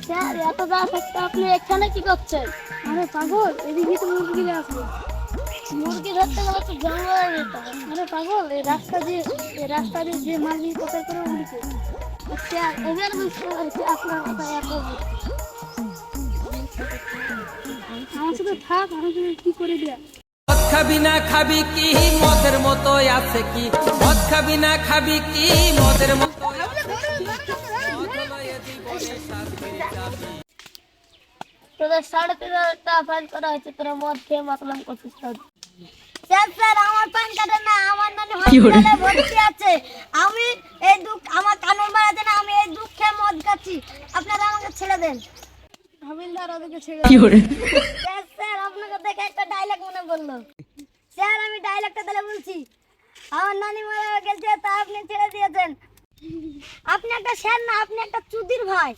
Sir এত রাত থাকতে আপনি এখানে কি করছেন? আরে পাগল, এদিকে তো মুরগি আছে। মুরগি ধরতে গেলে তো জঙ্গলে যেতে হবে। আরে পাগল, এই রাস্তা দিয়ে যে মাঝি কোথায় করে উড়িছে। স্যার এবার বুঝতে পারছি আপনার কথা এত আমার সাথে থাক, আমার সাথে কি করে দেয়া। মদ খাবি না খাবি কি মদের মতো আছে কি? মদ খাবি না খাবি কি মদের মতো তোদের 3,500 টাকা ফাইন করা হয়েছে, তোরা মদ খেয়ে মাতলাম করছিস। স্যার স্যার আমার প্যান কার্ডে না, আমার নানি হসপিটালে ভর্তি আছে। আমি এই দুঃখ আমার কানুন মারাতে না, আমি এই দুঃখে মদ খাচ্ছি। আপনারা আমাকে ছেড়ে দেন। হাবিলদার ওদেরকে ছেড়ে দেন। স্যার স্যার আপনাকে দেখে একটা ডায়লগ মনে পড়লো। স্যার আমি ডায়লগটা তাহলে বলছি। আমার নানি মারা গেছে তা আপনি ছেড়ে দিয়েছেন। আপনি একটা স্যার না, আপনি একটা চুদির ভাই।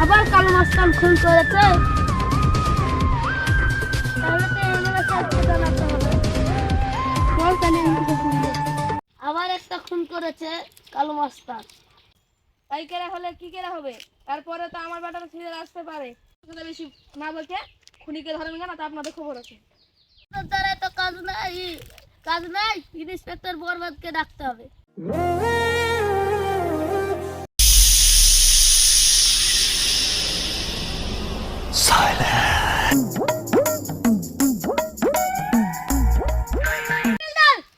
আবার কালো মাস্টার খুন করেছে। তাহলে তো এমএলএ স্যারকে জানাতে হবে। বল তাহলে এমএলএ খুন করেছে। আবার একটা খুন করেছে কালো মাস্টার। তাই কেরা হলে কি কেরা হবে? তারপরে তো আমার বাটার ফিরে আসতে পারে। বেশি না বলছে খুনিকে ধরেন কেন, তা আপনাদের খবর আছে। তারা তো কাজ নাই ইন্সপেক্টর বরবাদকে ডাকতে হবে।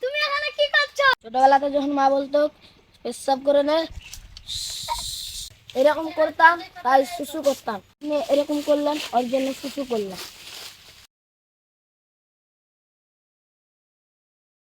তুমি এখানে কি করছো? ছোটবেলাতে যখন মা বলতো পেশাব করে নে, এরকম করতাম, তাই শুশু করতাম। আপনি এরকম করলেন, ওর জন্য শুশু করলাম।